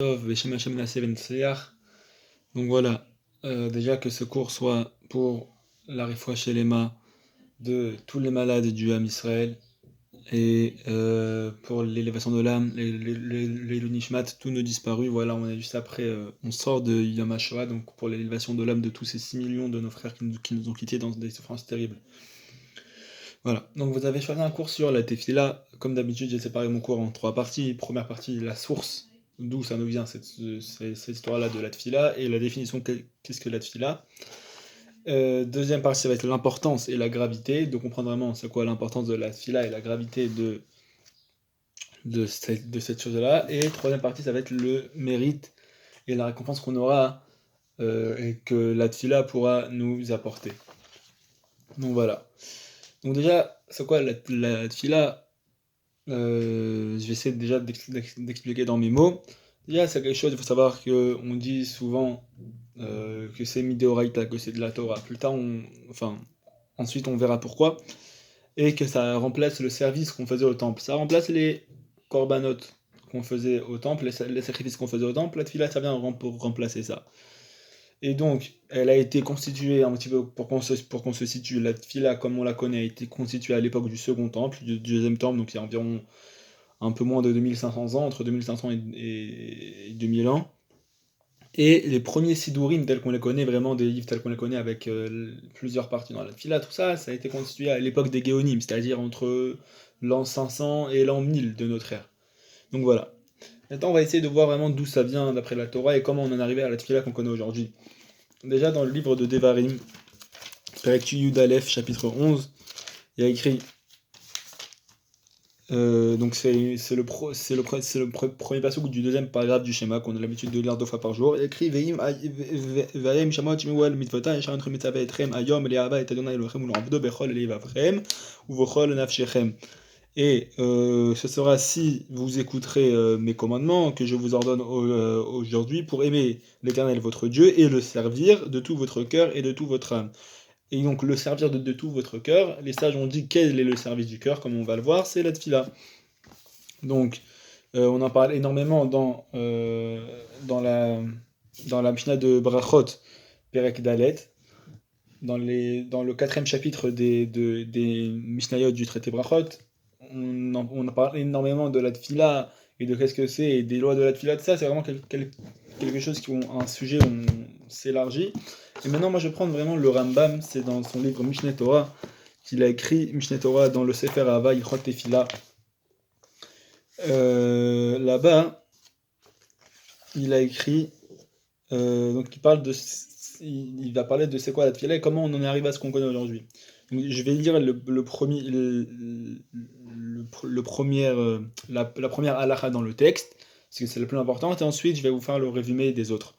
Beshem Hashem Naaseh V'Nitziach. Donc voilà, déjà que ce cours soit pour la Refoua Shelema de tous les malades du Ham Israël et pour l'élévation de l'âme, les Nishmat, tous nos disparus. Voilà, on est juste après, on sort de Yom HaShoah, donc pour l'élévation de l'âme de tous ces 6 millions de nos frères qui nous ont quittés dans des souffrances terribles. Voilà, donc vous avez choisi un cours sur la Tefila. Comme d'habitude, j'ai séparé mon cours en 3 parties. Première partie, la source, d'où ça nous vient cette histoire-là de la Tefila, et la définition qu'est-ce que la Tefila. Deuxième partie, ça va être l'importance et la gravité, de comprendre vraiment c'est quoi l'importance de la Tefila et la gravité de cette chose-là. Et troisième partie, ça va être le mérite et la récompense qu'on aura et que la Tefila pourra nous apporter. Donc voilà. Donc déjà, c'est quoi la Tefila? Je vais essayer déjà d'expliquer dans mes mots. Déjà, c'est quelque chose, il faut savoir qu'on dit souvent que c'est Mideoraita, que c'est de la Torah. Plus tard, ensuite on verra pourquoi. Et que ça remplace le service qu'on faisait au temple. Ça remplace les korbanot qu'on faisait au temple, les sacrifices qu'on faisait au temple. La Tefila, ça vient pour remplacer ça. Et donc, elle a été constituée un petit peu pour qu'on se situe. La Tefila, comme on la connaît, a été constituée à l'époque du second temple, du deuxième temple, donc il y a environ un peu moins de 2500 ans, entre 2500 et 2000 ans. Et les premiers Sidurim tels qu'on les connaît, vraiment des livres tels qu'on les connaît avec plusieurs parties dans la Tefila, tout ça, ça a été constitué à l'époque des Géonim, c'est-à-dire entre l'an 500 et l'an 1000 de notre ère. Donc voilà. Maintenant, on va essayer de voir vraiment d'où ça vient d'après la Torah et comment on en est arrivé à la Tefila qu'on connaît aujourd'hui. Déjà dans le livre de Devarim, Perek Yud Aleph, chapitre 11, il y a écrit, donc c'est le premier passage du deuxième paragraphe du schéma qu'on a l'habitude de lire 2 fois par jour. Il y a écrit Veim Shamot Shmuel Mitvota Yeshar Entre Mitzaveh Etrem Ayom Le'ava Et Adonai Elohim U'Avdo Bechol Le'Vavchem U'Vechol Nafshechem. Et ce sera si vous écouterez mes commandements que je vous ordonne aujourd'hui pour aimer l'Éternel votre Dieu et le servir de tout votre cœur et de toute votre âme. Et donc le servir de tout votre cœur, les sages ont dit quel est le service du cœur, comme on va le voir, c'est la Tefila. Donc on en parle énormément dans la Mishnah de Brachot, Perek Dalet, dans le 4e chapitre des Mishnayot du traité Brachot. On en parle énormément de la Tefila et de qu'est-ce que c'est et des lois de la Tefila, de ça, c'est vraiment quelque chose un sujet où on s'élargit. Et maintenant, moi je vais prendre vraiment le Rambam, c'est dans son livre Mishneh Torah, qu'il a écrit Mishneh Torah dans le Sefer Ahava Ilchot Tefila. Là-bas, il a écrit, donc il va parler de c'est quoi la Tefila et comment on en est arrivé à ce qu'on connaît aujourd'hui. Donc, je vais lire la première halakha dans le texte, parce que c'est la plus importante, et ensuite je vais vous faire le résumé des autres.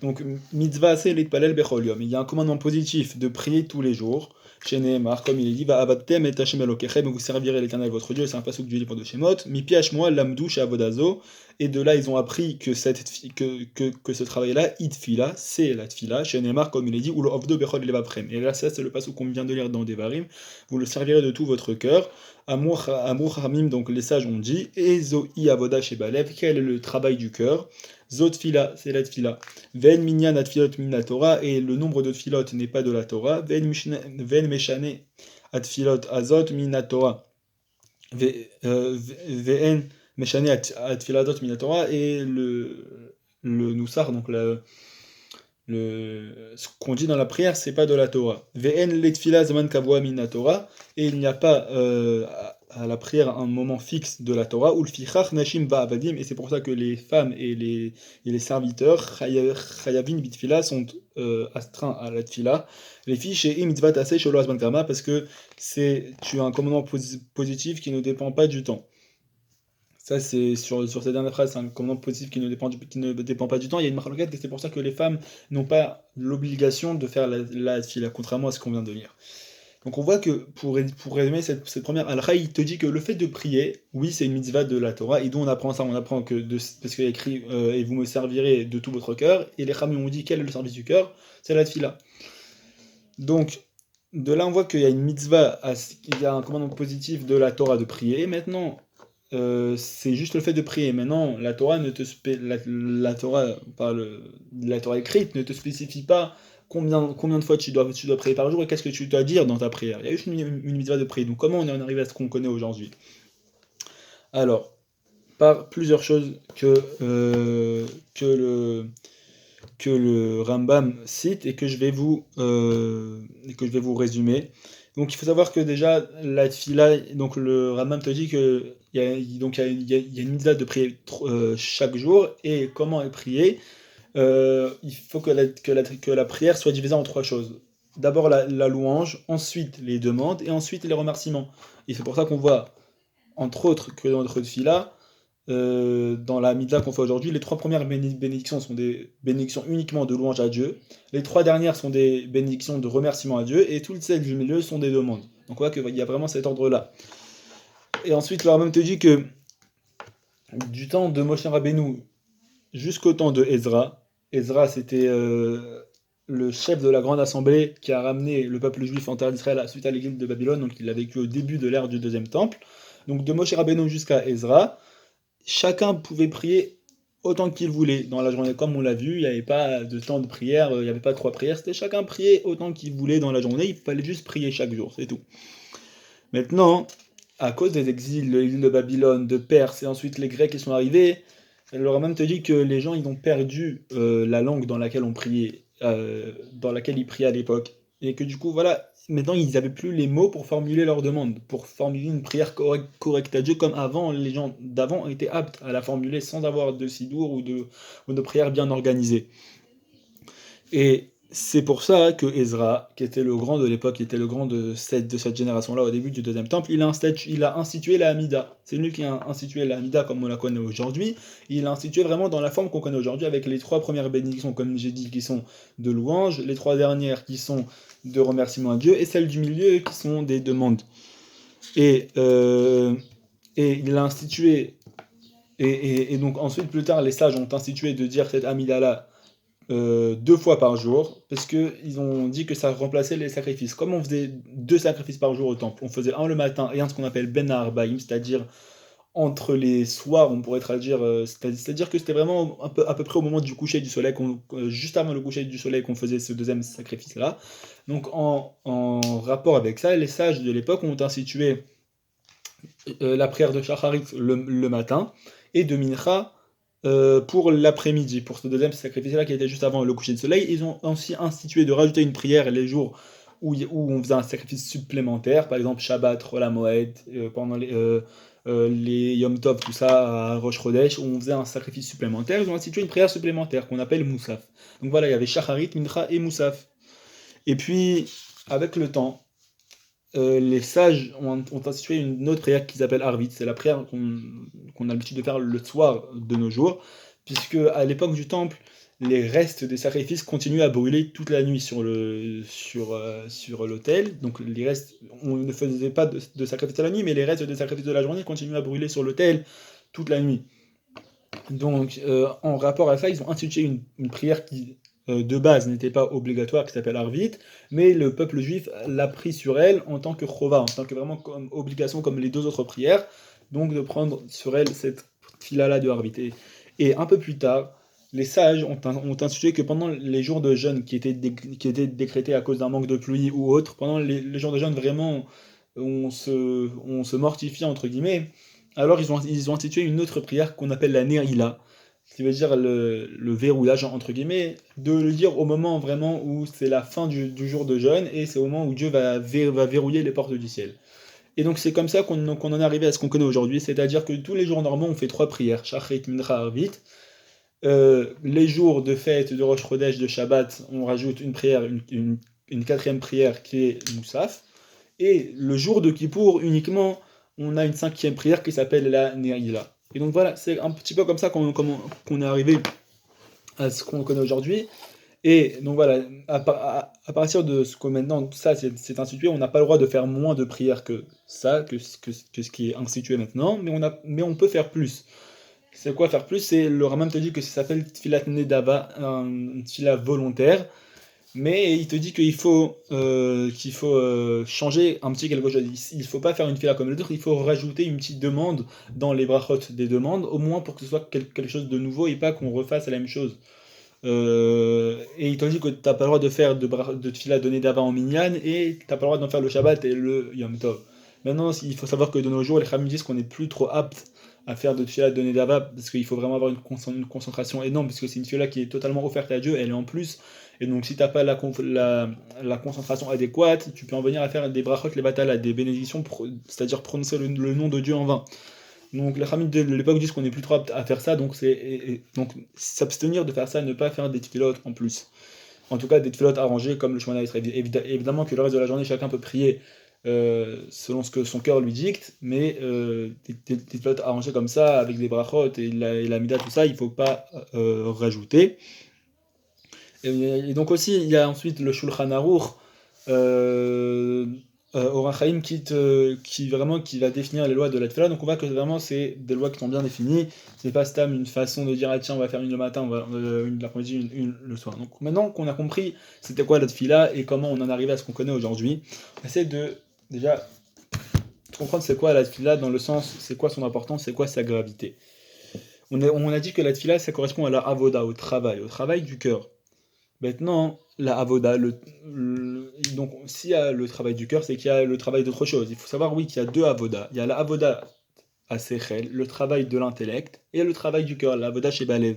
Donc, mitzvah c'est l'itpalel bechol yom. Il y a un commandement positif de prier tous les jours. Chez Nehemar, comme il est dit, va abattem et Hashem Elokechem, vous servirez l'Éternel votre Dieu. C'est un passage du livre de Shemot. Mi piach moi lamdou chez Avodazo. Et de là, ils ont appris que ce travail-là, itfila, c'est la tfila. Chez Nehemar, comme il est dit, ou le ovdo bechol levaprem. Et là, ça, c'est le passage qu'on vient de lire dans Devarim. Vous le servirez de tout votre cœur. Amour hamim, donc les sages ont dit, et zo i avoda chez Balev, quel est le travail du cœur? Zot fila, c'est la tfila. Ven minyan atfilot min la Torah, et le nombre de tfilot n'est pas de la Torah. Ven meshane atfilot azot min la Torah. Ven meshane atfiladot min la Torah, et le noussar, donc ce qu'on dit dans la prière, c'est pas de la Torah. Ve'en letfila zaman kavua min la Torah, et il n'y a pas à la prière un moment fixe de la Torah, ou le fichach nashim ba'avadim, et c'est pour ça que les femmes et les serviteurs, chayavin bitfila, sont astreints à la tfila. Les filles chez mitzvat aseh shelo azman kama, parce que tu as un commandement positif qui ne dépend pas du temps. Ça, c'est sur cette dernière phrase, c'est un commandement positif qui ne dépend pas du temps. Il y a une marloquette, et c'est pour ça que les femmes n'ont pas l'obligation de faire la tfila, contrairement à ce qu'on vient de lire. Donc on voit que, pour résumer cette première halakha, il te dit que le fait de prier, oui, c'est une mitzvah de la Torah, et d'où on apprend ça? On apprend parce qu'il y a écrit et vous me servirez de tout votre cœur, et les Khamim ont dit quel est le service du cœur? C'est la tfila. Donc, de là on voit qu'il y a une mitzvah, il y a un commandement positif de la Torah de prier. Maintenant, c'est juste le fait de prier. Maintenant, la Torah ne te la Torah, la Torah écrite ne te spécifie pas combien de fois tu dois prier par jour et qu'est-ce que tu dois dire dans ta prière. Il y a juste une mitzvah de prier. Donc comment on en est arrivé à ce qu'on connaît aujourd'hui? Alors, par plusieurs choses que le, que le Rambam cite et que je vais vous résumer. Donc il faut savoir que déjà la tfila, donc le Rambam te dit que il y a une mitzvah de prier chaque jour et comment est prier. Il faut que la prière soit divisée en trois choses. D'abord la louange, ensuite les demandes et ensuite les remerciements. Et c'est pour ça qu'on voit, entre autres, que dans notre tfila, dans la Mitzvah qu'on fait aujourd'hui, les trois premières bénédictions sont des bénédictions uniquement de louange à Dieu, les trois dernières sont des bénédictions de remerciement à Dieu, et toutes celles du milieu sont des demandes. Donc on voit qu'il y a vraiment cet ordre-là. Et ensuite, le Rambam te dit que du temps de Moshe Rabbeinu jusqu'au temps de Ezra, Ezra c'était le chef de la grande assemblée qui a ramené le peuple juif en terre d'Israël suite à l'exil de Babylone, donc il a vécu au début de l'ère du deuxième temple. Donc de Moshe Rabbeinu jusqu'à Ezra, chacun pouvait prier autant qu'il voulait dans la journée. Comme on l'a vu, il n'y avait pas de temps de prière, il n'y avait pas trois prières, c'était chacun prier autant qu'il voulait dans la journée, il fallait juste prier chaque jour, c'est tout. Maintenant, à cause des exils, l'exil de Babylone, de Perse et ensuite les Grecs qui sont arrivés, le Rambam te dit que les gens ils ont perdu la langue dans laquelle on priait, dans laquelle ils priaient à l'époque. Et que du coup, voilà, maintenant ils n'avaient plus les mots pour formuler leurs demandes, pour formuler une prière correcte à Dieu, comme avant, les gens d'avant étaient aptes à la formuler sans avoir de sidour ou de prière bien organisée. Et c'est pour ça que Ezra, qui était le grand de l'époque, qui était le grand de cette génération-là au début du deuxième temple, il a institué la Hamida. C'est lui qui a institué la Hamida comme on la connaît aujourd'hui. Il l'a institué vraiment dans la forme qu'on connaît aujourd'hui, avec les trois premières bénédictions, comme j'ai dit, qui sont de louange, les trois dernières qui sont de remerciement à Dieu, et celles du milieu qui sont des demandes. Et, euh, et il l'a institué, et donc ensuite, plus tard, les sages ont institué de dire cette Hamida-là deux fois par jour, parce qu'ils ont dit que ça remplaçait les sacrifices. Comme on faisait deux sacrifices par jour au temple, on faisait un le matin et un ce qu'on appelle Ben Arbaïm, c'est-à-dire entre les soirs, on pourrait traduire, c'est-à-dire que c'était vraiment à peu près au moment du coucher du soleil, juste avant le coucher du soleil qu'on faisait ce deuxième sacrifice-là. Donc en rapport avec ça, les sages de l'époque ont institué la prière de Shacharit le matin et de Mincha pour l'après-midi, pour ce deuxième sacrifice-là qui était juste avant le coucher du soleil. Ils ont aussi institué de rajouter une prière les jours où on faisait un sacrifice supplémentaire, par exemple Shabbat, Chol HaMoed, pendant les Yom Tov, tout ça, à Rosh Chodesh, où on faisait un sacrifice supplémentaire. Ils ont institué une prière supplémentaire qu'on appelle Moussaf. Donc voilà, il y avait Shacharit, Mincha et Moussaf. Et puis, avec le temps, les sages ont institué une autre prière qui s'appelle Arvit. C'est la prière qu'on a l'habitude de faire le soir de nos jours, puisque à l'époque du temple, les restes des sacrifices continuaient à brûler toute la nuit sur l'autel. Donc les restes, on ne faisait pas de sacrifice à la nuit, mais les restes des sacrifices de la journée continuaient à brûler sur l'autel toute la nuit. Donc, en rapport à ça, ils ont institué une prière qui, de base, n'était pas obligatoire, qui s'appelle Arvit, mais le peuple juif l'a pris sur elle en tant que chova, en tant que vraiment comme obligation, comme les deux autres prières, donc de prendre sur elle cette fila-là de Arvit. Et un peu plus tard, les sages ont institué que pendant les jours de jeûne qui étaient décrétés à cause d'un manque de pluie ou autre, pendant les jours de jeûne vraiment, on se mortifie, entre guillemets, alors ils ont institué une autre prière qu'on appelle la Ne'ila, ce qui veut dire le verrouillage, entre guillemets, de le dire au moment vraiment où c'est la fin du jour de jeûne, et c'est au moment où Dieu va verrouiller les portes du ciel. Et donc c'est comme ça qu'on en est arrivé à ce qu'on connaît aujourd'hui, c'est-à-dire que tous les jours normaux on fait trois prières, Shachrit, Mincha, Arvit. Les jours de fête, de Rosh Chodesh, de Shabbat, on rajoute une prière, une quatrième prière qui est Moussaf. Et le jour de Kippour, uniquement, on a une cinquième prière qui s'appelle la Ne'ila. Et donc voilà, c'est un petit peu comme ça qu'on est arrivé à ce qu'on connaît aujourd'hui. Et donc voilà, à partir de ce que maintenant, ça c'est institué, on n'a pas le droit de faire moins de prières que ça, que ce qui est institué maintenant, mais on peut faire plus. C'est quoi faire plus? C'est le Rambam te dit que ça s'appelle Tfilat Nedava, une tfila volontaire, Mais il te dit qu'il faut changer un petit quelque chose. Il faut pas faire une fila comme les autres, il faut rajouter une petite demande dans les brachot des demandes, au moins pour que ce soit quelque chose de nouveau et pas qu'on refasse la même chose. Et il te dit que t'as pas le droit de faire de tefila donné d'avant en minyan et t'as pas le droit d'en faire le Shabbat et le Yom Tov. Maintenant, il faut savoir que de nos jours, les Khamim disent qu'on n'est plus trop apte à faire de tefila donné d'avant parce qu'il faut vraiment avoir une concentration énorme parce que c'est une tefila qui est totalement offerte à Dieu, elle est en plus. Et donc, si t'as pas la concentration adéquate, tu peux en venir à faire des brachot, les batalas, des bénédictions, c'est-à-dire prononcer le nom de Dieu en vain. Donc les Khamim de l'époque disent qu'on n'est plus trop apte à faire ça, donc donc s'abstenir de faire ça, ne pas faire des tfilotes en plus. En tout cas, des tfilotes arrangées comme le Shemona Israël. Évidemment que le reste de la journée, chacun peut prier selon ce que son cœur lui dicte, mais des tfilotes arrangées comme ça, avec des brachot et la mida, tout ça, il ne faut pas rajouter. Et donc aussi, il y a ensuite le Shulchan Aruch, euh, Orach Chaim qui va définir les lois de la Tefila. Donc on voit que vraiment c'est des lois qui sont bien définies. C'est pas stam une façon de dire ah tiens on va faire une le matin, une l'après-midi, une le soir. Donc maintenant qu'on a compris c'était quoi la Tefila et comment on en arrive à ce qu'on connaît aujourd'hui, on essaie de déjà comprendre c'est quoi la Tefila dans le sens c'est quoi son importance, c'est quoi sa gravité. On a dit que la Tefila ça correspond à la avoda, au travail du cœur. Maintenant, la avoda, donc s'il y a le travail du cœur, c'est qu'il y a le travail d'autre chose. Il faut savoir, oui, qu'il y a deux avodas. Il y a la avoda à Sechel, le travail de l'intellect, et le travail du cœur, la avoda chez Balev.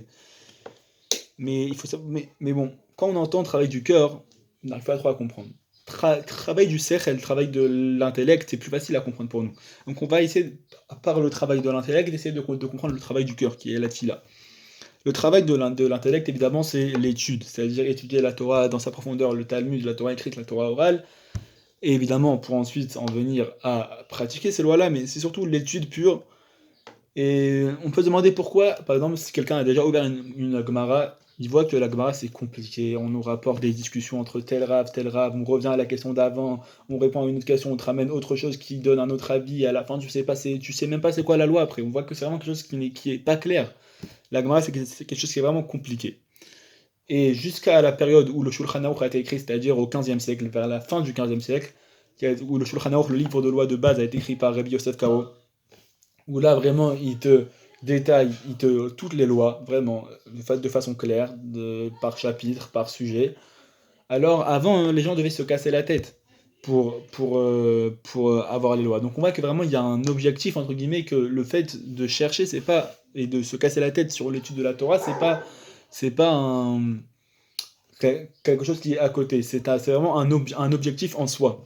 Mais, il faut savoir, mais bon, quand on entend travail du cœur, on n'arrive pas trop à comprendre. Travail du Sechel, travail de l'intellect, c'est plus facile à comprendre pour nous. Donc on va essayer, par le travail de l'intellect, d'essayer de comprendre le travail du cœur, qui est la tfila. Le travail de l'intellect, évidemment, c'est l'étude, c'est-à-dire étudier la Torah dans sa profondeur, le Talmud, la Torah écrite, la Torah orale, et évidemment, pour ensuite en venir à pratiquer ces lois-là, mais c'est surtout l'étude pure. Et on peut se demander pourquoi, par exemple, si quelqu'un a déjà ouvert une Gemara, il voit que la Gemara c'est compliqué, on nous rapporte des discussions entre tel rave, on revient à la question d'avant, on répond à une autre question, on te ramène autre chose qui donne un autre avis, et à la fin tu sais même pas c'est quoi la loi après, on voit que c'est vraiment quelque chose qui est pas clair. La Gemara, c'est quelque chose qui est vraiment compliqué. Et jusqu'à la période où le Shulchan Aruch a été écrit, c'est-à-dire au XVe siècle, vers la fin du XVe siècle, où le Shulchan Aruch, le livre de loi de base, a été écrit par Rabbi Yosef Karo, où là vraiment il te détaille toutes les lois, vraiment, de façon claire, par chapitre, par sujet. Alors avant, hein, les gens devaient se casser la tête pour avoir les lois. Donc on voit que vraiment il y a un objectif, entre guillemets, que le fait de chercher, c'est pas, et de se casser la tête sur l'étude de la Torah, c'est pas quelque chose qui est à côté. C'est vraiment un objectif en soi.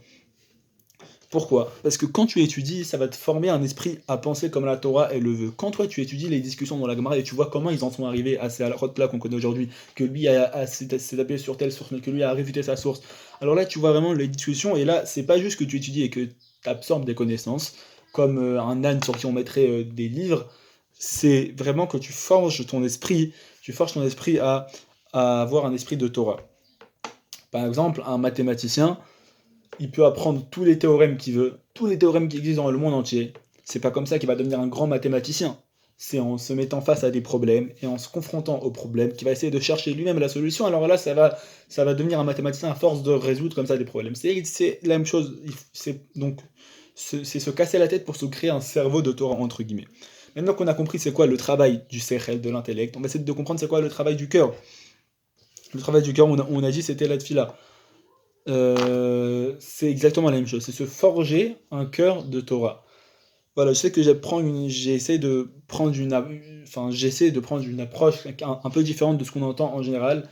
Pourquoi? Parce que quand tu étudies, ça va te former un esprit à penser comme la Torah elle le veut. Quand toi tu étudies les discussions dans la Gemara et tu vois comment ils en sont arrivés à ces halachot-là qu'on connaît aujourd'hui, que lui s'est appuyé sur telle source, mais que lui a réfuté sa source. Alors là, tu vois vraiment les discussions, et là, c'est pas juste que tu étudies et que tu absorbes des connaissances, comme un âne sur qui on mettrait des livres, c'est vraiment que tu forges ton esprit à avoir un esprit de Torah. Par exemple, un mathématicien, il peut apprendre tous les théorèmes qu'il veut, tous les théorèmes qui existent dans le monde entier. C'est pas comme ça qu'il va devenir un grand mathématicien. C'est en se mettant face à des problèmes et en se confrontant aux problèmes qu'il va essayer de chercher lui-même la solution. Alors là, ça va devenir un mathématicien à force de résoudre comme ça des problèmes. C'est la même chose. C'est se casser la tête pour se créer un cerveau de Torah, entre guillemets. Maintenant qu'on a compris c'est quoi le travail du sechel, de l'intellect, on va essayer de comprendre c'est quoi le travail du cœur. Le travail du cœur, on a dit c'était la tfila. C'est exactement la même chose, c'est se forger un cœur de Torah. Voilà, je sais que j'essaie de prendre une approche un peu différente de ce qu'on entend en général,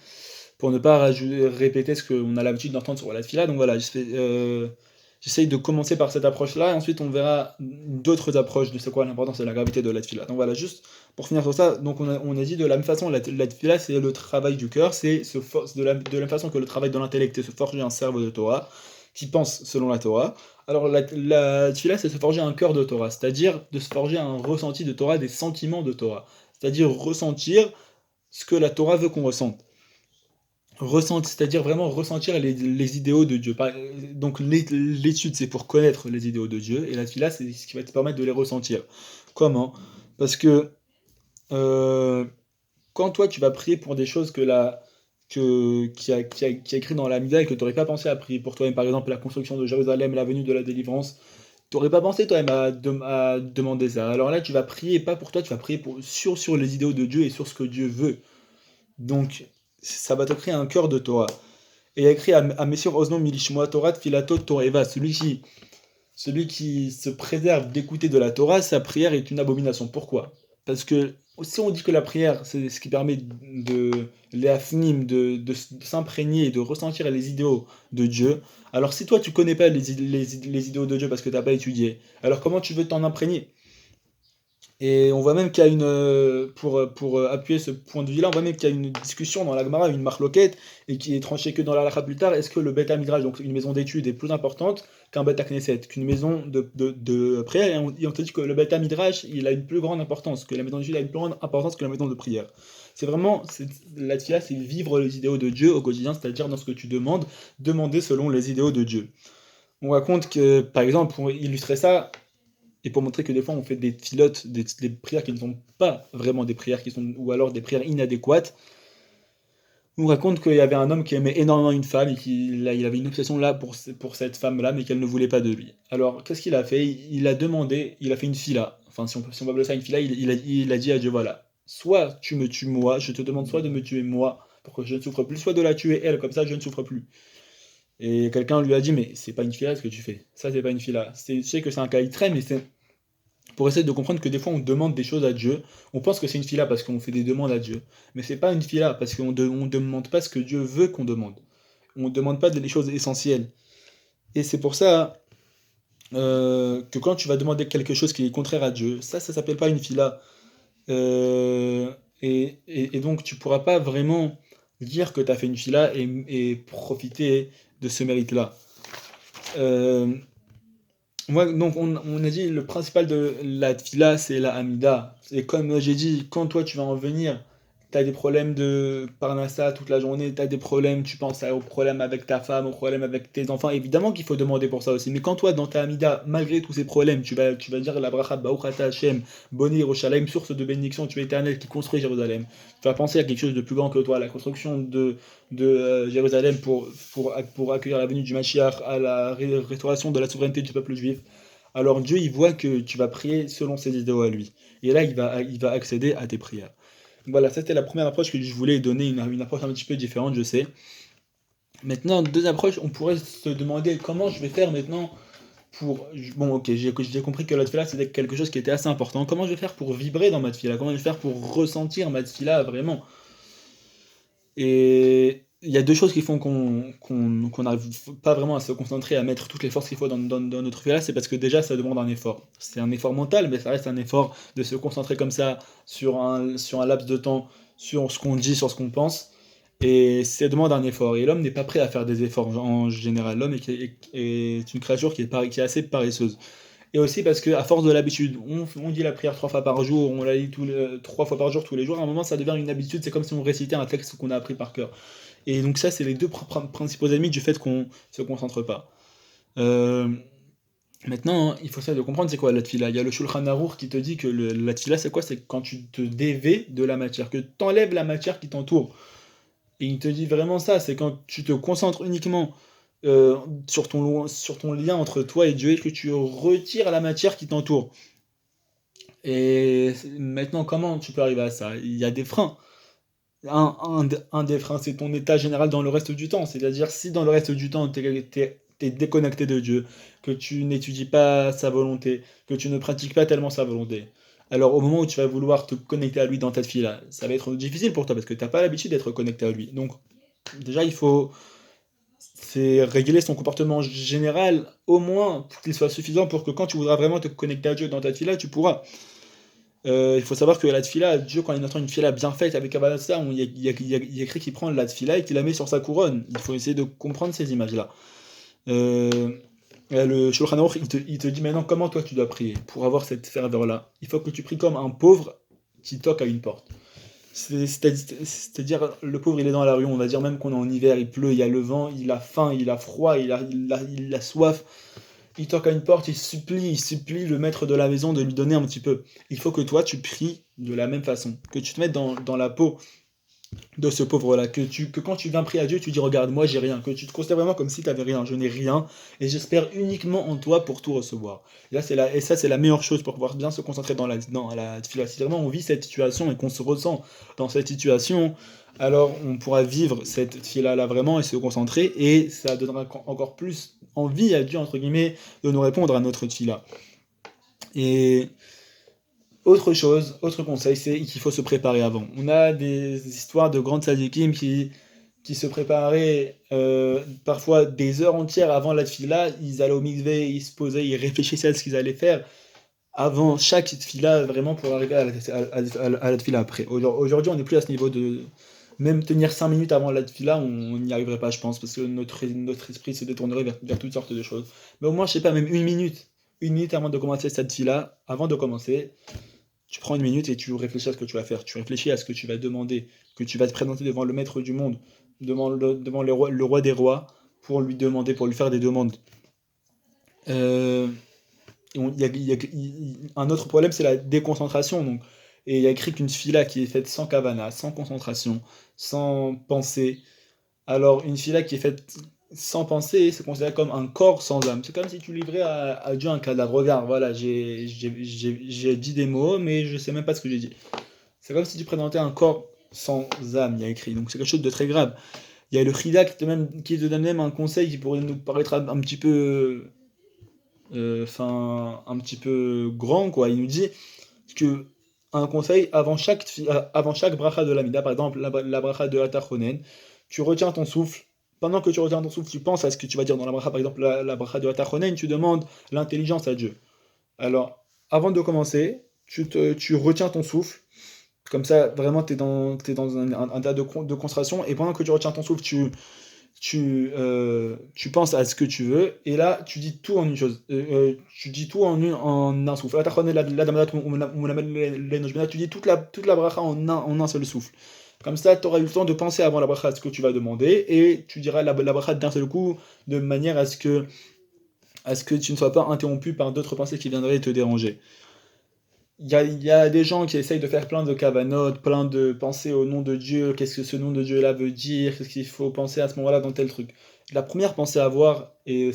pour ne pas répéter ce qu'on a l'habitude d'entendre sur la fila. Donc voilà, j'essaie de commencer par cette approche-là, et ensuite on verra d'autres approches de c'est quoi l'importance et la gravité de la fila. Donc voilà, juste pour finir sur ça, donc on a dit de la même façon, la fila c'est le travail du cœur, c'est de la même façon que le travail de l'intellect, c'est se forger un cerveau de Torah, qui pense selon la Torah. Alors la tefila, c'est se forger un cœur de Torah, c'est-à-dire de se forger un ressenti de Torah, des sentiments de Torah, c'est-à-dire ressentir ce que la Torah veut qu'on ressente. C'est-à-dire vraiment ressentir les idéaux de Dieu. Donc l'étude, c'est pour connaître les idéaux de Dieu, et la tefila, c'est ce qui va te permettre de les ressentir. Comment? Parce que euh, quand toi, tu vas prier pour des choses qui a écrit dans l'Amida et que tu n'aurais pas pensé à prier pour toi-même, par exemple la construction de Jérusalem, la venue de la délivrance, tu n'aurais pas pensé toi-même à demander ça. Alors là, tu vas prier pas pour toi, tu vas prier sur les idéaux de Dieu et sur ce que Dieu veut. Donc, ça va te créer un cœur de Torah. Et il a écrit à Messieurs Osnon Milishmoa Torah Filato Toreva, celui qui se préserve d'écouter de la Torah, sa prière est une abomination. Pourquoi? Parce que si on dit que la prière, c'est ce qui permet de l'afnim, de s'imprégner et de ressentir les idéaux de Dieu, alors si toi tu connais pas les idéaux de Dieu parce que tu n'as pas étudié, alors comment tu veux t'en imprégner? Et on voit même qu'il y a pour appuyer ce point de vue-là, on voit même qu'il y a une discussion dans la Gemara, une marloquette, et qui est tranchée que dans la halakha plus tard. Est-ce que le Beth Midrash, donc une maison d'études, est plus importante qu'un Beth Knesset, qu'une maison de prière? Et on te dit que le Beth Midrash, il a une plus grande importance, que la maison d'études a une plus grande importance que la maison de prière. C'est vraiment, la tfila, c'est vivre les idéaux de Dieu au quotidien, c'est-à-dire dans ce que tu demandes, demander selon les idéaux de Dieu. On raconte que, par exemple, pour illustrer ça, et pour montrer que des fois on fait des filotes, des prières qui ne sont pas vraiment des prières ou alors des prières inadéquates. On raconte qu'il y avait un homme qui aimait énormément une femme et qu'il il avait une obsession là pour cette femme-là, mais qu'elle ne voulait pas de lui. Alors qu'est-ce qu'il a fait? Il a demandé, il a fait une fila, enfin si on peut appeler ça une fila, il a dit à Dieu, voilà, soit tu me tues moi, je te demande soit de me tuer moi, pour que je ne souffre plus, soit de la tuer elle, comme ça je ne souffre plus. Et quelqu'un lui a dit, mais c'est pas une fila ce que tu fais, ça c'est pas une fila. Je sais que c'est un cas extrême, mais c'est pour essayer de comprendre que des fois on demande des choses à Dieu, on pense que c'est une fila parce qu'on fait des demandes à Dieu, mais c'est pas une fila parce qu'on on demande pas ce que Dieu veut qu'on demande. On ne demande pas des choses essentielles. Et c'est pour ça que quand tu vas demander quelque chose qui est contraire à Dieu, ça s'appelle pas une fila. Euh, et donc tu pourras pas vraiment dire que tu as fait une fila et profiter de ce mérite-là. Euh, Moi, donc, on a dit le principal de la tfila, c'est la Hamida. Et comme j'ai dit, quand toi tu vas en venir, tu as des problèmes de parnassa toute la journée, tu as des problèmes, tu penses aux problèmes avec ta femme, aux problèmes avec tes enfants, évidemment qu'il faut demander pour ça aussi. Mais quand toi, dans ta Hamida, malgré tous ces problèmes, tu vas dire la bracha, Baruch Ata Hashem, Boni Yerushalayim, source de bénédiction, tu es éternel qui construit Jérusalem. Tu vas penser à quelque chose de plus grand que toi, la construction de Jérusalem pour accueillir la venue du Mashiach, à la restauration de la souveraineté du peuple juif. Alors Dieu, il voit que tu vas prier selon ses idéaux à lui. Et là, il va accéder à tes prières. Voilà, ça c'était la première approche que je voulais donner, une approche un petit peu différente, je sais. Maintenant, deuxième approche, on pourrait se demander comment je vais faire maintenant pour... Bon, ok, j'ai compris que la tefila c'était quelque chose qui était assez important. Comment je vais faire pour vibrer dans ma tefila? Comment je vais faire pour ressentir ma tefila vraiment? Et il y a deux choses qui font qu'on n'arrive pas vraiment à se concentrer, à mettre toutes les forces qu'il faut dans notre fila, c'est parce que déjà ça demande un effort. C'est un effort mental, mais ça reste un effort de se concentrer comme ça sur un laps de temps, sur ce qu'on dit, sur ce qu'on pense. Et ça demande un effort. Et l'homme n'est pas prêt à faire des efforts en général. L'homme est une créature qui est assez paresseuse. Et aussi parce qu'à force de l'habitude, on dit la prière 3 fois par jour, on la lit 3 fois par jour tous les jours, à un moment ça devient une habitude, c'est comme si on récitait un texte qu'on a appris par cœur. Et donc ça, c'est les deux principaux ennemis du fait qu'on se concentre pas. Euh, Maintenant, il faut essayer de comprendre c'est quoi la tfila. Il y a le Shulchan Aruch qui te dit que la tfila c'est quoi? C'est quand tu te dévais de la matière, que tu enlèves la matière qui t'entoure. Et il te dit vraiment ça, c'est quand tu te concentres uniquement euh, sur ton lien entre toi et Dieu et que tu retires la matière qui t'entoure. Et maintenant, comment tu peux arriver à ça? Il y a des freins. Un des freins, c'est ton état général dans le reste du temps. C'est-à-dire, si dans le reste du temps, tu es déconnecté de Dieu, que tu n'étudies pas sa volonté, que tu ne pratiques pas tellement sa volonté, alors au moment où tu vas vouloir te connecter à lui dans ta file, ça va être difficile pour toi parce que tu n'as pas l'habitude d'être connecté à lui. Donc, déjà, il faut c'est régler son comportement général, au moins pour qu'il soit suffisant pour que quand tu voudras vraiment te connecter à Dieu dans ta fila, tu pourras. Il faut savoir que la tfila, Dieu, quand il entend une tfila bien faite avec Kabbalah, il y a écrit qu'il prend la tfila et qu'il la met sur sa couronne. Il faut essayer de comprendre ces images-là. Euh, le Shulchan Aruch, il te dit maintenant comment toi tu dois prier pour avoir cette ferveur-là. Il faut que tu pries comme un pauvre qui toque à une porte. C'est-à-dire, le pauvre, il est dans la rue, on va dire même qu'on est en hiver, il pleut, il y a le vent, il a faim, il a froid, il a soif. Il toque à une porte, il supplie le maître de la maison de lui donner un petit peu. Il faut que toi, tu pries de la même façon, que tu te mettes dans la peau de ce pauvre-là, que quand tu viens prier à Dieu, tu dis regarde, moi j'ai rien, que tu te considères vraiment comme si tu avais rien, je n'ai rien, et j'espère uniquement en toi pour tout recevoir. Et ça, c'est la meilleure chose pour pouvoir bien se concentrer dans la tefila. Si vraiment on vit cette situation et qu'on se ressent dans cette situation, alors on pourra vivre cette tefila-là vraiment et se concentrer, et ça donnera encore plus envie à Dieu, entre guillemets, de nous répondre à notre tefila. Et autre conseil, c'est qu'il faut se préparer avant. On a des histoires de grandes tzadikim qui se préparaient parfois des heures entières avant la tfila, ils allaient au mikvé, ils se posaient, ils réfléchissaient à ce qu'ils allaient faire avant chaque tfila, vraiment pour arriver à la tfila après. Aujourd'hui, on n'est plus à ce niveau de... Même tenir 5 minutes avant la tfila, on n'y arriverait pas, je pense, parce que notre esprit se détournerait vers toutes sortes de choses. Mais au moins, je sais pas, même une minute avant de commencer cette tfila, avant de commencer, tu prends une minute et tu réfléchis à ce que tu vas faire. Tu réfléchis à ce que tu vas demander, que tu vas te présenter devant le maître du monde, devant le roi des rois, pour lui demander, pour lui faire des demandes. Euh, un autre problème, c'est la déconcentration. Donc, et il y a écrit qu'une fila qui est faite sans kavana, sans concentration, sans pensée. Alors, une fila qui est faite sans penser, c'est considéré comme un corps sans âme. C'est comme si tu livrais à Dieu un cadavre. Regarde, voilà, j'ai dit des mots, mais je sais même pas ce que j'ai dit. C'est comme si tu présentais un corps sans âme, il y a écrit. Donc c'est quelque chose de très grave. Il y a le Khida qui te donne même un conseil qui pourrait nous paraître un petit peu, un petit peu grand, quoi. Il nous dit que un conseil avant chaque bracha de l'Amida, par exemple la bracha de Atachonen, tu retiens ton souffle. Pendant que tu retiens ton souffle, tu penses à ce que tu vas dire dans la bracha, par exemple la bracha de Atachonen, tu demandes l'intelligence à Dieu. Alors, avant de commencer, tu retiens ton souffle. Comme ça, vraiment, t'es dans un état de concentration. Et pendant que tu retiens ton souffle, tu penses à ce que tu veux. Et là, tu dis tout en une chose. Tu dis tout en un souffle. Tu dis toute la bracha en un seul souffle. Comme ça, tu auras eu le temps de penser avant la bracha à ce que tu vas demander. Et tu diras la bracha d'un seul coup, de manière à ce que tu ne sois pas interrompu par d'autres pensées qui viendraient te déranger. Il y a des gens qui essayent de faire plein de cavanotes, plein de pensées au nom de Dieu, qu'est-ce que ce nom de Dieu-là veut dire, qu'est-ce qu'il faut penser à ce moment-là dans tel truc. La première pensée à avoir, et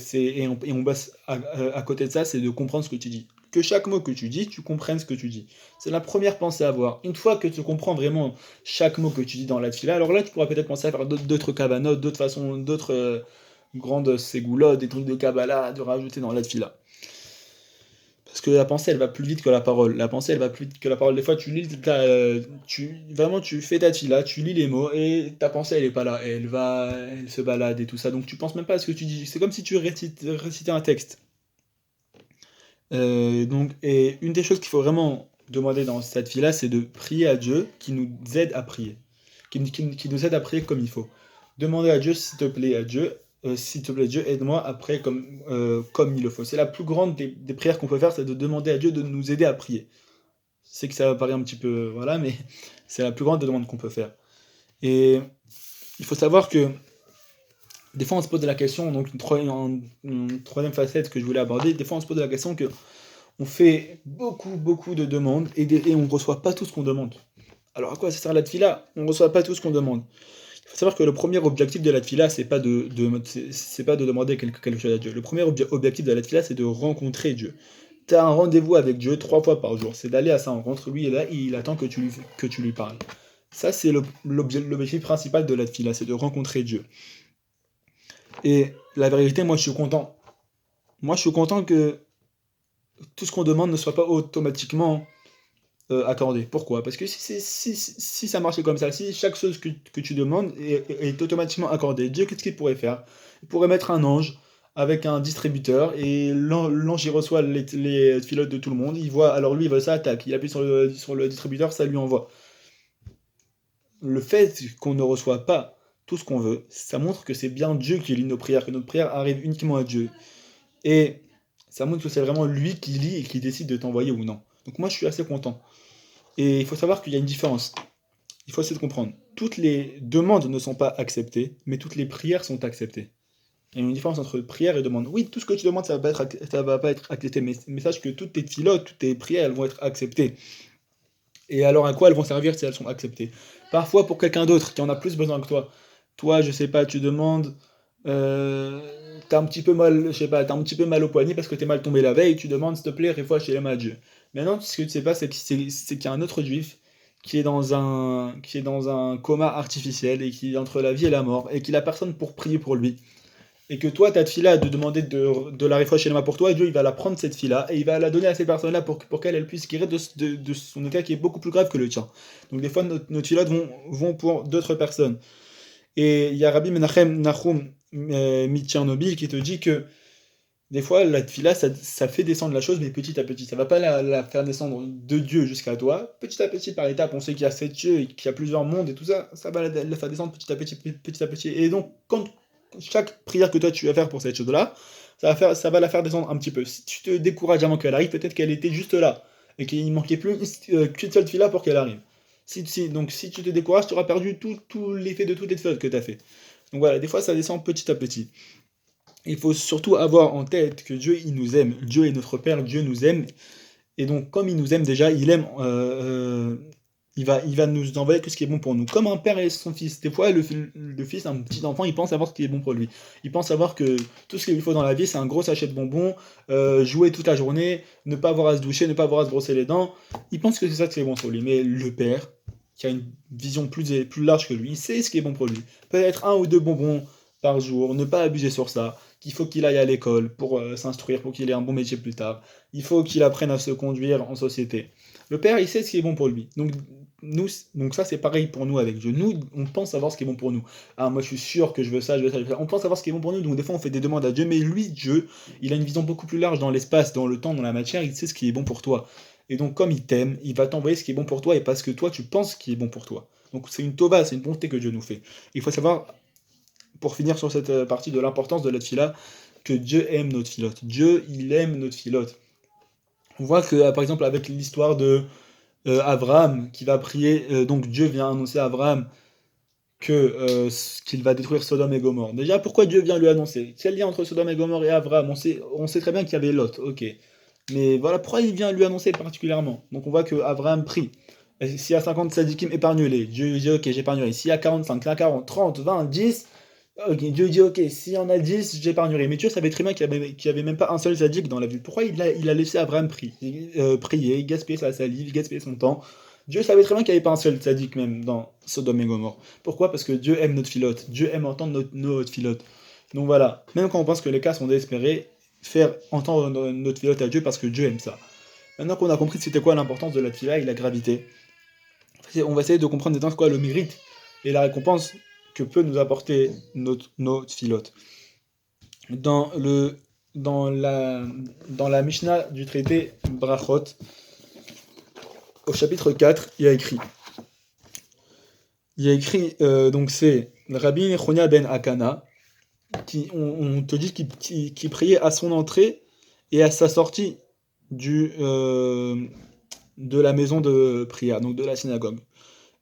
on bosse à côté de ça, c'est de comprendre ce que tu dis. Que chaque mot que tu dis, tu comprennes ce que tu dis. C'est la première pensée à avoir. Une fois que tu comprends vraiment chaque mot que tu dis dans la fila, alors là, tu pourras peut-être penser à faire d'autres cavanotes, d'autres façons, d'autres grandes ségoulottes, des trucs de Kabbalah, de rajouter dans la fila. Parce que la pensée, elle va plus vite que la parole. La pensée, elle va plus vite que la parole. Des fois, vraiment, tu fais ta fila, tu lis les mots, et ta pensée, elle est pas là. Elle se balade et tout ça. Donc, tu penses même pas à ce que tu dis. C'est comme si tu récitais un texte. Et une des choses qu'il faut vraiment demander dans cette fila, c'est de prier à Dieu qui nous aide à prier. Qui nous aide à prier comme il faut. Demander à Dieu, s'il te plaît, Dieu, aide-moi à prier comme il le faut. C'est la plus grande des prières qu'on peut faire, c'est de demander à Dieu de nous aider à prier. Je sais que ça va paraître un petit peu, voilà, mais c'est la plus grande des demandes qu'on peut faire. Et il faut savoir que des fois on se pose la question, donc une troisième facette que je voulais aborder, des fois on se pose la question que on fait beaucoup de demandes et on ne reçoit pas tout ce qu'on demande. Alors à quoi ça sert la tfila? On ne reçoit pas tout ce qu'on demande. Il faut savoir que le premier objectif de la tfila, c'est pas de demander quelque chose à Dieu. Le premier objectif de la tfila, c'est de rencontrer Dieu. Tu as un rendez-vous avec Dieu 3 fois par jour. C'est d'aller à sa rencontre. Lui est là, il attend que tu lui parles. Ça, c'est l'objectif principal de la tfila, c'est de rencontrer Dieu. Et la vérité, moi, je suis content. Moi, je suis content que tout ce qu'on demande ne soit pas automatiquement accordé. Pourquoi? Parce que si ça marchait comme ça, si chaque chose que tu demandes est automatiquement accordée, Dieu, qu'est-ce qu'il pourrait faire? Il pourrait mettre un ange avec un distributeur et l'ange il reçoit les pilotes de tout le monde, il voit, alors lui il veut ça, attaque, il appuie sur le distributeur, ça lui envoie. Le fait qu'on ne reçoit pas tout ce qu'on veut, ça montre que c'est bien Dieu qui lit nos prières, que notre prière arrive uniquement à Dieu. Et ça montre que c'est vraiment lui qui lit et qui décide de t'envoyer ou non. Donc moi je suis assez content. Et il faut savoir qu'il y a une différence. Il faut essayer de comprendre. Toutes les demandes ne sont pas acceptées, mais toutes les prières sont acceptées. Il y a une différence entre prière et demande. Oui, tout ce que tu demandes, ça va pas être accepté, mais sache que toutes tes filotes, toutes tes prières, elles vont être acceptées. Et alors à quoi elles vont servir si elles sont acceptées? parfois pour quelqu'un d'autre qui en a plus besoin que toi. Toi, je sais pas, tu demandes, t'as un petit peu mal, je sais pas, t'as un petit peu mal au poignet parce que t'es mal tombé la veille, tu demandes s'il te plaît, réfoua chez les Dieu. Maintenant, ce que tu sais pas, c'est qu'il y a un autre juif qui est dans un coma artificiel et qui est entre la vie et la mort et qu'il a personne pour prier pour lui. Et que toi, ta fille-là, de demander de la réfouache chez pour toi, et Dieu, il va la prendre cette fille-là, et il va la donner à ces personnes-là pour qu'elles elles puissent guérir de son état qui est beaucoup plus grave que le tien. Donc des fois, nos filles vont pour d'autres personnes. Et il y a Rabbi Menachem Nahum Mitchernobyl qui te dit que des fois, la fila, ça fait descendre la chose, mais petit à petit. Ça va pas la faire descendre de Dieu jusqu'à toi. Petit à petit, par étapes, on sait qu'il y a 7 cieux et qu'il y a plusieurs mondes et tout ça. Ça va la faire descendre petit à petit, petit à petit. Et donc, quand chaque prière que toi tu vas faire pour cette chose-là, ça va la faire descendre un petit peu. Si tu te décourages avant qu'elle arrive, peut-être qu'elle était juste là et qu'il manquait plus qu'une seule fila pour qu'elle arrive. Donc, si tu te décourages, tu auras perdu tout l'effet de toutes les fautes que tu as fait. Donc voilà, des fois, ça descend petit à petit. Il faut surtout avoir en tête que Dieu, il nous aime. Dieu est notre Père, Dieu nous aime. Et donc, comme il nous aime déjà, il va nous envoyer que ce qui est bon pour nous. Comme un père et son fils. Des fois, le fils, un petit enfant, il pense savoir ce qui est bon pour lui. Il pense savoir que tout ce qu'il lui faut dans la vie, c'est un gros sachet de bonbons, jouer toute la journée, ne pas avoir à se doucher, ne pas avoir à se brosser les dents. Il pense que c'est ça qui est bon pour lui. Mais le père, qui a une vision plus large que lui, il sait ce qui est bon pour lui. Peut-être un ou deux bonbons par jour, ne pas abuser sur ça, qu'il faut qu'il aille à l'école pour s'instruire, pour qu'il ait un bon métier plus tard, il faut qu'il apprenne à se conduire en société. Le père, il sait ce qui est bon pour lui. Donc ça, c'est pareil pour nous avec Dieu. Nous, on pense savoir ce qui est bon pour nous. Ah, moi, je suis sûr que je veux ça, je veux ça, je veux ça. On pense savoir ce qui est bon pour nous, donc des fois, on fait des demandes à Dieu, mais lui, Dieu, il a une vision beaucoup plus large dans l'espace, dans le temps, dans la matière, il sait ce qui est bon pour toi. Et donc, comme il t'aime, il va t'envoyer ce qui est bon pour toi, et parce que toi, tu penses ce qui est bon pour toi. Donc, c'est une tova, c'est une bonté que Dieu nous fait. Il faut savoir, pour finir sur cette partie de l'importance de la tfila, que Dieu aime notre filote. Dieu, il aime notre filote. On voit que, par exemple, avec l'histoire de Abraham qui va prier, donc Dieu vient annoncer à Abraham qu'il va détruire Sodome et Gomorre. Déjà, pourquoi Dieu vient lui annoncer? Quel lien entre Sodome et Gomorre et Abraham? On sait très bien qu'il y avait Lot, ok. Mais voilà, pourquoi il vient lui annoncer particulièrement? Donc on voit que Abraham prie. Et s'il y a 50 sadikim, épargne-les. Dieu lui dit, ok, j'épargnerai. S'il y a 45, là 40, 30, 20, 10, ok, Dieu dit, ok, s'il y en a 10, j'épargnerai. Mais Dieu savait très bien qu'il y avait même pas un seul sadique dans la ville. Pourquoi il a laissé Abraham prier, gaspiller sa salive, gaspiller son temps? Dieu savait très bien qu'il n'y avait pas un seul sadique même dans Sodome et Gomorre. Pourquoi? Parce que Dieu aime notre filote. Dieu aime entendre notre filote. Donc voilà, même quand on pense que les cas sont désespérés, faire entendre notre filote à Dieu parce que Dieu aime ça. Maintenant qu'on a compris c'était quoi l'importance de la tfila et la gravité, on va essayer de comprendre maintenant quoi le mérite et la récompense que peut nous apporter notre filote. Dans la Mishnah du traité Brachot, au chapitre 4, donc c'est Rabbi Nechonia ben Akana, on te dit qu'il priait à son entrée et à sa sortie de la maison de prière, donc de la synagogue.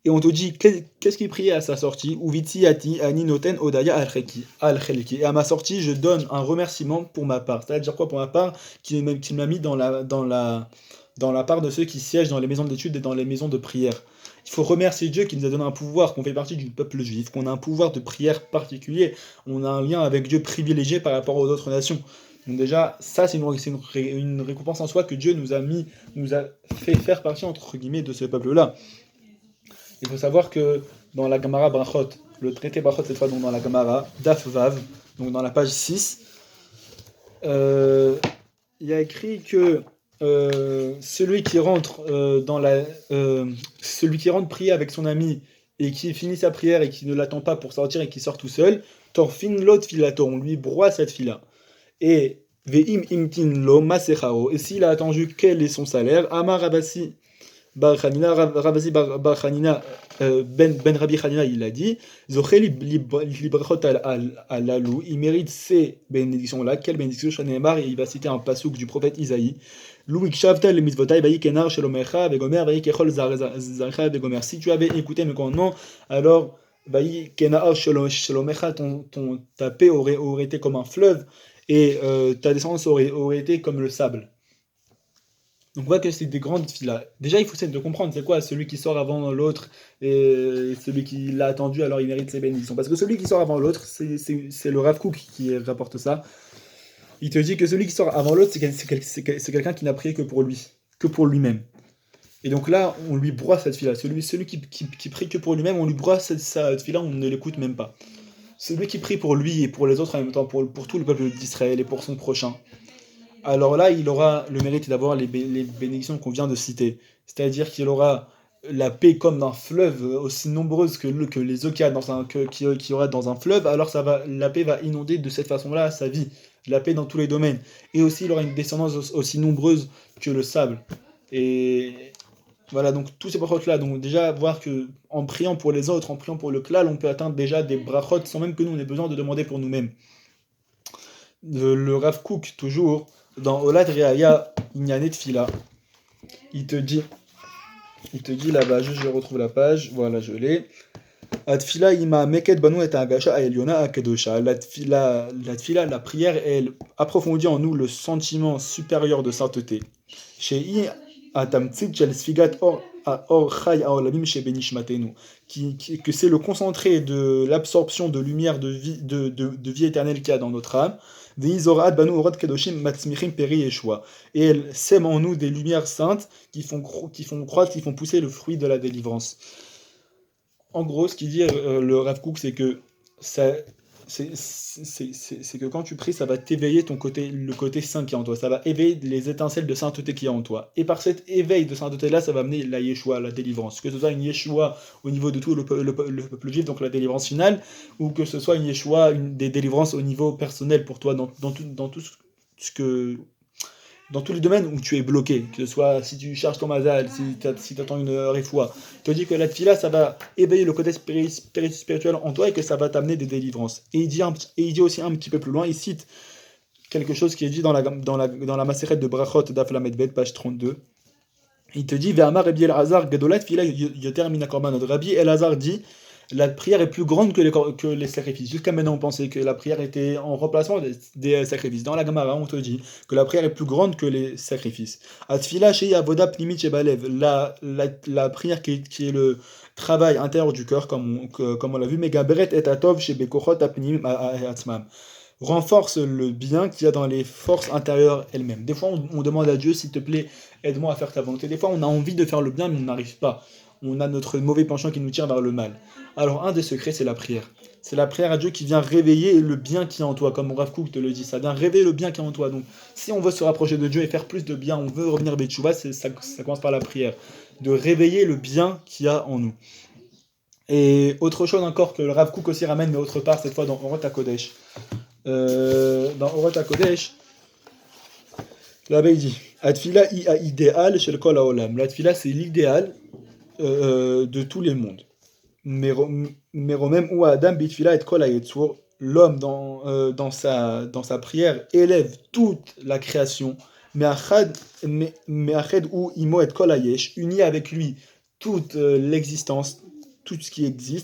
Et on te dit qu'est-ce qu'il priait à sa sortie? Uvitiyati ani noten odaya al-chelki. Et à ma sortie, je donne un remerciement pour ma part. C'est-à-dire quoi pour ma part? Qu'il m'a mis dans la part de ceux qui siègent dans les maisons d'études et dans les maisons de prière. Il faut remercier Dieu qui nous a donné un pouvoir, qu'on fait partie du peuple juif, qu'on a un pouvoir de prière particulier, on a un lien avec Dieu privilégié par rapport aux autres nations. Donc déjà, ça c'est une récompense en soi que Dieu nous a fait faire partie entre guillemets de ce peuple-là. Il faut savoir que dans la Gemara Brachot, le traité Brachot cette fois donc dans la Gemara, Daf Vav, donc dans la page 6, il y a écrit que celui qui rentre prier avec son ami et qui finit sa prière et qui ne l'attend pas pour sortir et qui sort tout seul, torfin l'autre filato, on lui broie cette fila. Et ve'im imtin lo masechao, et s'il a attendu quel est son salaire, Amar Rabasi Bar Chanina, ben Rabbi Chanina, il a dit, Zocheli librachot al-alou, il mérite ces bénédictions-là. Quelle bénédiction? Shanemar, il va citer un pasouk du prophète Isaïe. Lou ikshavta le mitzvotai, vayi kenar shelomecha, vegomer, vayi kechol zarcha, vegomer. Si tu avais écouté mes commandements, alors, vayi kenar shelomecha, ta paix aurait été comme un fleuve, et ta descendance aurait été comme le sable. Donc on voit que c'est des grandes filas. Déjà, il faut essayer de comprendre, c'est quoi celui qui sort avant l'autre et celui qui l'a attendu, alors il mérite ses bénédictions. Parce que celui qui sort avant l'autre, c'est le Rav Kook qui rapporte ça. Il te dit que celui qui sort avant l'autre, c'est quelqu'un qui n'a prié que pour lui, que pour lui-même. Et donc là, on lui broie cette fila. Celui qui prie que pour lui-même, on lui broie cette fila, on ne l'écoute même pas. Celui qui prie pour lui et pour les autres en même temps, pour tout le peuple d'Israël et pour son prochain, alors là, il aura le mérite d'avoir les bénédictions qu'on vient de citer. C'est-à-dire qu'il aura la paix comme d'un fleuve, aussi nombreuse que les eaux qu'il y aura dans un fleuve, alors la paix va inonder de cette façon-là sa vie. La paix dans tous les domaines. Et aussi, il aura une descendance aussi nombreuse que le sable. Et voilà, donc tous ces brachot-là. Donc déjà, voir que en priant pour les autres, en priant pour le klal, on peut atteindre déjà des brachot sans même que nous, on ait besoin de demander pour nous-mêmes. Le Rav Kook, toujours, dans Olad Reaya Inyanet Fila, il te dit, là-bas, je retrouve la page, voilà, je l'ai. Atfila ima meket banu et agasha aeliona akedosha. La tfila, la prière, elle approfondit en nous le sentiment supérieur de sainteté. Shei atamtsit shel sfigat or chai aolamim shebenishmatenu. Que c'est le concentré de l'absorption de lumière de vie éternelle qu'il y a dans notre âme. Veizorad banu orad kedoshim matzmichim peri yeshua. Et elle sème en nous des lumières saintes qui font croître, qui font pousser le fruit de la délivrance. En gros, ce qu'il dit le Rav Kook, c'est que c'est que quand tu pries, ça va t'éveiller le côté saint qui est en toi. Ça va éveiller les étincelles de sainteté qui est en toi. Et par cet éveil de sainteté-là, ça va amener la Yeshua, la délivrance. Que ce soit une Yeshua au niveau de tout le peuple juif, donc la délivrance finale, ou que ce soit une Yeshua, des délivrances au niveau personnel pour toi, dans tout ce que dans tous les domaines où tu es bloqué, que ce soit si tu cherches ton mazal, si tu attends une refoua, te dit que la tfila, ça va éveiller le côté spirituel en toi et que ça va t'amener des délivrances. Et il dit aussi un petit peu plus loin, il cite quelque chose qui est dit dans la Maseret de Brachot d'Af Lamed Bet, page 32. Il te dit, Ve'amar Rabbi Elazar Gedolat Tfila Yoter Min HaKorbanot. Rabbi Elazar dit, la prière est plus grande que les sacrifices. Jusqu'à maintenant, on pensait que la prière était en remplacement des sacrifices. Dans la Gemara, on te dit que la prière est plus grande que les sacrifices. Atfila shei avoda pnimit shebalev. La prière qui est le travail intérieur du cœur, comme on l'a vu, megaberet et atov shebekochot apnim atzmam. Renforce le bien qu'il y a dans les forces intérieures elles-mêmes. Des fois, on demande à Dieu, s'il te plaît, aide-moi à faire ta volonté. Des fois, on a envie de faire le bien, mais on n'arrive pas. On a notre mauvais penchant qui nous tire vers le mal. Alors, un des secrets, c'est la prière. C'est la prière à Dieu qui vient réveiller le bien qui est en toi, comme Rav Kook te le dit. Ça vient réveiller le bien qui est en toi. Donc, si on veut se rapprocher de Dieu et faire plus de bien, on veut revenir Betchouva, ça commence par la prière. De réveiller le bien qu'il y a en nous. Et autre chose encore que le Rav Kook aussi ramène, mais autre part, cette fois dans Orot HaKodesh. Dans Orot HaKodesh, là-bas il dit Atfila i idéal shel kol haolam. La tfila, c'est l'idéal de tous les mondes. Meromem ou Adam bitfila et kol hayetzur. L'homme dans sa prière élève toute la création. Me'achad ou imo et kol hayesh, uni avec lui toute l'existence, tout ce qui existe.